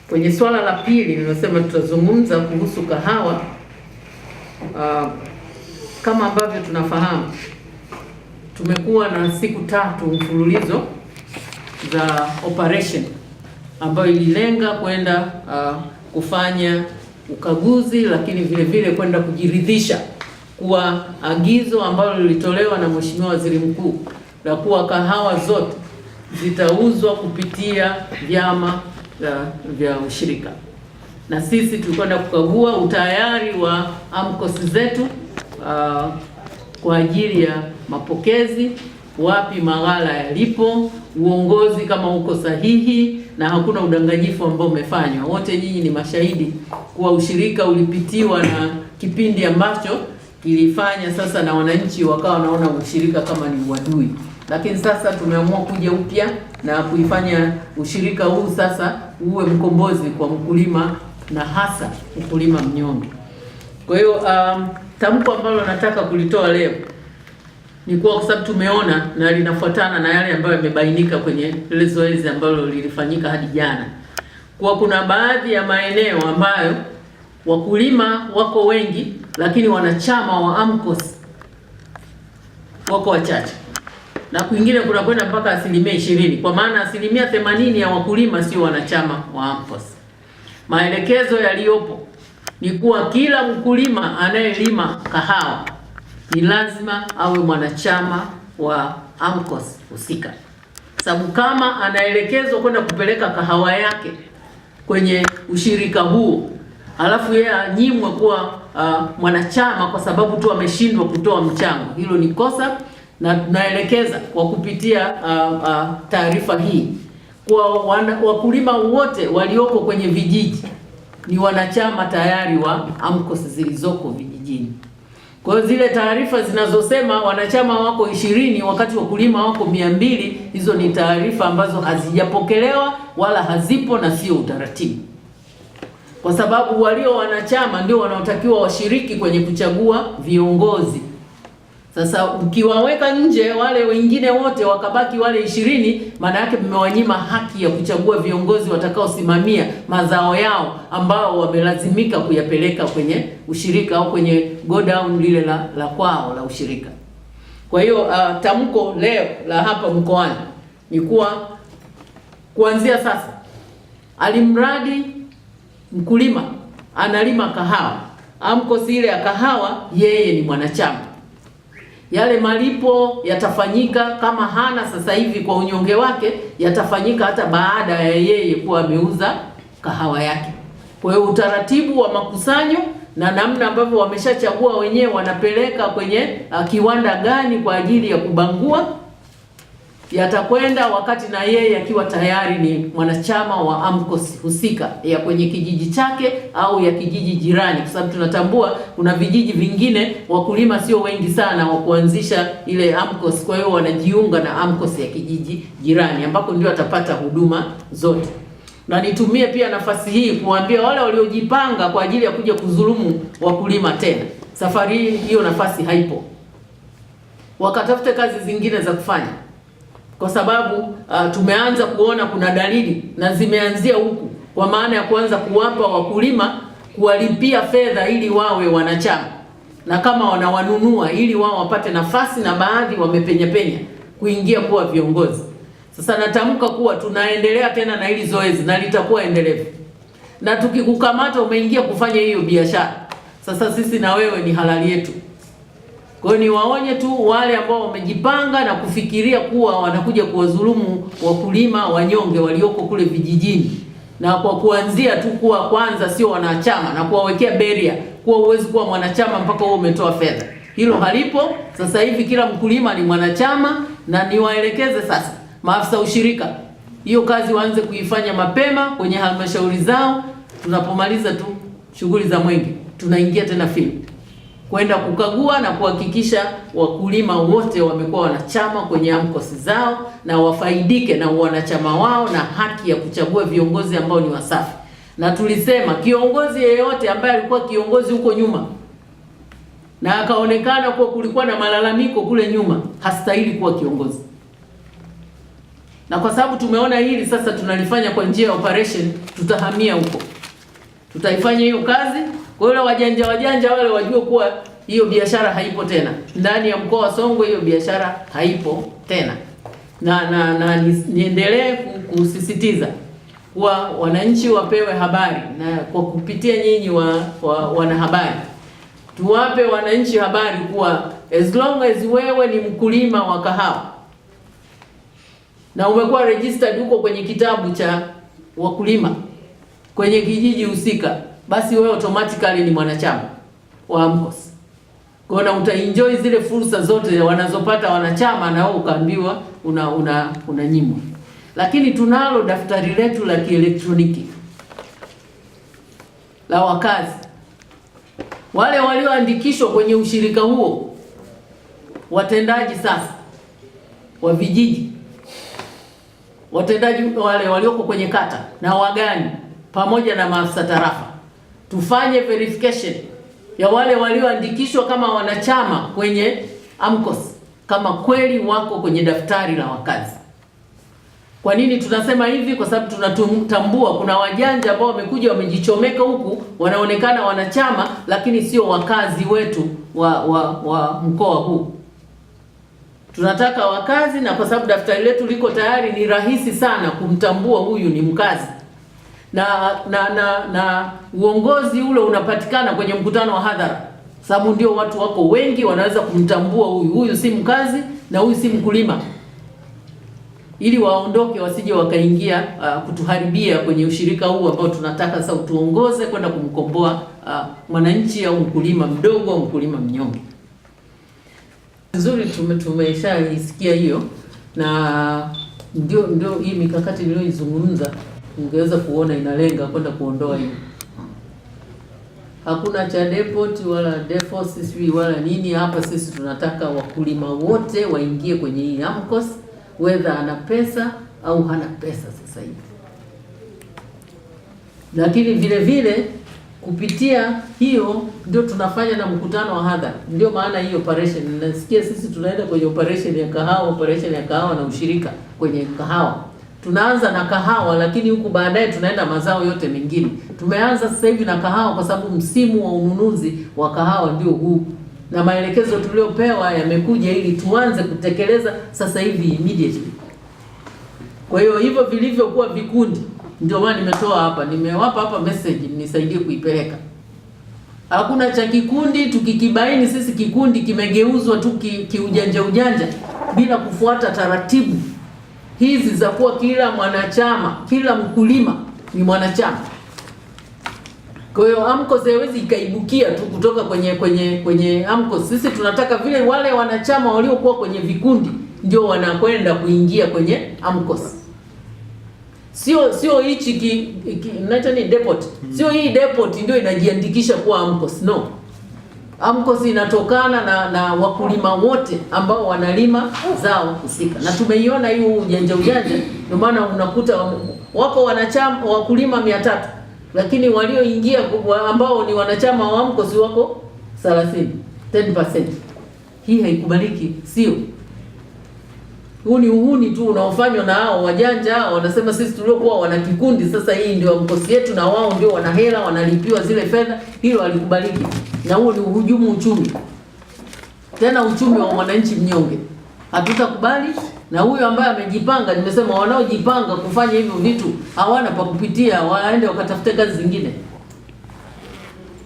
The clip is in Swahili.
Kwenye swala la pili nimesema tutazungumza kuhusu kahawa. Kama ambavyo tunafahamu, tumekuwa na siku 3 mfululizo za operation ambayo ililenga kwenda kufanya ukaguzi, lakini vile vile kwenda kujiridhisha kuwa agizo ambalo lilitolewa na Mheshimiwa Waziri Mkuu la kuwa kahawa zote zitauzwa kupitia vyama vya ushirika, na sisi tulikwenda kukagua utayari wa AMCOS zetu kwa ajili ya mapokezi, wapi maghala yalipo, uongozi kama uko sahihi na hakuna udanganyifu ambao umefanywa. Wote nyinyi ni mashahidi kuwa ushirika ulipitiwa na kipindi ambacho kilifanya sasa na wananchi wakawa wanaona ushirika kama ni uadui, lakini sasa tumeamua kuja upya na kuifanya ushirika huu sasa uwe mkombozi kwa mkulima na hasa mkulima mnyonge. Kwa hiyo tamko ambalo nataka kulitoa leo ni kwa sababu tumeona na linafuatana na yale ambayo yamebainika kwenye ile zoezi ambalo lilifanyika hadi jana, kwa kuna baadhi ya maeneo ambayo wakulima wako wengi lakini wanachama wa AMCOS wako wachache, na kwingine kuna kwenda mpaka 20%, kwa maana 80% ya wakulima sio wanachama wa AMCOS. Maelekezo yaliyopo ni kuwa kila mkulima anayelima kahawa ni lazima awe mwanachama wa AMCOS husika, sababu kama anaelekezwa kwenda kupeleka kahawa yake kwenye ushirika huo alafu yeye anyimwe kuwa mwanachama kwa sababu tu ameshindwa kutoa mchango, hilo ni kosa, na tunaelekeza kwa kupitia taarifa hii kwa wakulima wote walioko kwenye vijiji ni wanachama tayari wa AMCOS zilizoko vijijini. Kwa hiyo zile taarifa zinazosema wanachama wako 20 wakati wakulima wako 200, hizo ni taarifa ambazo hazijapokelewa wala hazipo na sio utaratibu, kwa sababu walio wanachama ndio wanaotakiwa washiriki kwenye kuchagua viongozi. Sasa ukiwaweka nje wale wengine wote wakabaki wale 20, maana yake mmewanyima haki ya kuchagua viongozi watakaosimamia mazao yao ambao wamelazimika kuyapeleka kwenye ushirika au kwenye godown lile la kwao la ushirika. Kwa hiyo tamko leo la hapa mkoani ni kuwa kuanzia sasa, alimradi mkulima analima kahawa, AMCOS ile ya kahawa, yeye ni mwanachama, yale malipo yatafanyika kama hana sasa hivi kwa unyonge wake, yatafanyika hata baada ya yeye kuwa ameuza kahawa yake. Kwa hiyo utaratibu wa makusanyo na namna ambavyo wameshachagua wenyewe wanapeleka kwenye kiwanda gani kwa ajili ya kubangua, yatakwenda wakati na yeye akiwa tayari ni mwanachama wa AMCOS husika ya kwenye kijiji chake au ya kijiji jirani, kwa sababu tunatambua kuna vijiji vingine wakulima sio wengi sana wa kuanzisha ile AMCOS, kwa hiyo wanajiunga na AMCOS ya kijiji jirani ambako ndio atapata huduma zote. Na nitumie pia nafasi hii kuambia wale waliojipanga kwa ajili ya kuja kudhulumu wakulima tena, safari hii hiyo nafasi haipo, wakatafute kazi zingine za kufanya, kwa sababu tumeanza kuona kuna dalili na zimeanzia huku, kwa maana ya kuanza kuwapa wakulima, kuwalipia fedha ili wawe wanachama, na kama wanawanunua ili wao wapate nafasi, na baadhi wamepenya kuingia kuwa viongozi. Sasa natamka kuwa tunaendelea tena na hili zoezi na litakuwa endelevu, na tukikukamata umeingia kufanya hiyo biashara, sasa sisi na wewe ni halali yetu. Kwa hiyo niwaonye tu wale ambao wamejipanga na kufikiria kuwa wanakuja kuwadhulumu wakulima wanyonge walioko kule vijijini, na kwa kuanzia tu kuwa kwanza sio wanachama na kuwawekea beria kuwa uwezi kuwa mwanachama mpaka wewe umetoa fedha. Hilo halipo. Sasa hivi kila mkulima ni mwanachama, na niwaelekeze sasa maafisa ushirika hiyo kazi waanze kuifanya mapema kwenye halmashauri zao. Tunapomaliza tu shughuli za mwenge tunaingia tena field kwenda kukagua na kuhakikisha wakulima wote wamekuwa wanachama kwenye AMCOS zao na wafaidike na wanachama wao na haki ya kuchagua viongozi ambao ni wasafi. Na tulisema kiongozi yeyote ambaye alikuwa kiongozi huko nyuma na akaonekana kuwa kulikuwa na malalamiko kule nyuma hastahili kuwa kiongozi. na kwa sababu tumeona hili sasa tunalifanya kwa njia ya operation, tutahamia huko, tutaifanya hiyo kazi. Kwa hiyo wajanja wale wajue kuwa hiyo biashara haipo tena ndani ya mkoa wa Songwe, hiyo biashara haipo tena. Na niendelee kusisitiza kuwa wananchi wapewe habari, na kwa kupitia nyinyi wanahabari, tuwape wananchi habari kuwa as long as wewe ni mkulima wa kahawa na umekuwa registered huko kwenye kitabu cha wakulima kwenye kijiji husika, basi wewe automatically ni mwanachama wa AMCOS. Kwa hiyo utaenjoy zile fursa zote wanazopata wanachama, na wewe ukaambiwa unanyimwa. Lakini tunalo daftari letu la kielektroniki la wakazi. Wale walioandikishwa kwenye ushirika huo, watendaji sasa wa vijiji, watendaji wale walioko kwenye kata na wagani pamoja na maafisa tarafa, tufanye verification ya wale walioandikishwa kama wanachama kwenye AMCOS kama kweli wako kwenye daftari la wakazi. Kwa nini tunasema hivi? Kwa sababu tunatambua kuna wajanja ambao wamekuja wamejichomeka huku, wanaonekana wanachama lakini sio wakazi wetu wa mkoa huu. Tunataka wakazi, na kwa sababu daftari letu liko tayari, ni rahisi sana kumtambua huyu ni mkazi. Na uongozi ule unapatikana kwenye mkutano wa hadhara, sababu ndio watu wako wengi, wanaweza kumtambua huyu si mkazi na huyu si mkulima, ili waondoke wasije wakaingia kutuharibia kwenye ushirika huu ambao tunataka sasa utuongoze kwenda kumkomboa mwananchi au mkulima mdogo au mkulima mnyonge. Nzuri, tumeshaisikia hiyo, na ndio hii mikakati niliyoizungumza ungeweza kuona inalenga kwenda kuondoa hiyo. Hakuna cha depot wala defos wala nini hapa. Sisi tunataka wakulima wote waingie kwenye hii AMCOS, whether ana pesa au hana pesa sasa hivi. Lakini vile vile kupitia hiyo ndio tunafanya na mkutano wa hadhara. Ndio maana hii operation, nasikia sisi tunaenda kwenye operation ya kahawa na ushirika kwenye kahawa. Tunaanza na kahawa, lakini huku baadaye tunaenda mazao yote mengine. Tumeanza sasa hivi na kahawa kwa sababu msimu wa ununuzi wa kahawa ndio huu, na maelekezo tuliopewa yamekuja ili tuanze kutekeleza sasa hivi immediately. Kwa hiyo hivyo vilivyokuwa vikundi, ndio maana nimewapa hapa message, nisaidie kuipeleka. Hakuna cha kikundi, tukikibaini sisi kikundi kimegeuzwa tu kiujanja bila kufuata taratibu hizi za kuwa kila mwanachama, kila mkulima ni mwanachama. Kwa hiyo AMCOS haiwezi ikaibukia tu kutoka kwenye AMCOS. Sisi tunataka vile wale wanachama waliokuwa kwenye vikundi ndio wanakwenda kuingia kwenye AMCOS. Sio hichi ni depot. Sio hii depot ndio inajiandikisha kuwa AMCOS. No. AMCOS inatokana na wakulima wote ambao wanalima zao husika. Na tumeiona hiyo ujanja, ndio maana unakuta wako wanachama wakulima 300, lakini walioingia ambao ni wanachama wa AMCOS wako 10%. Hii haikubaliki, sio? Huu ni uhuni tu unaofanywa na hao wajanja. Wanasema sisi tuliokuwa wana kikundi sasa hii ndio AMCOS yetu, na wao ndio wana hela, wanalipiwa zile fedha. Hilo halikubaliki, na huo ni uhujumu uchumi, tena uchumi wa mwananchi mnyonge. Hatutakubali. Na huyo ambaye amejipanga, nimesema wanaojipanga kufanya hivyo vitu hawana pa kupitia, waende wakatafute kazi zingine.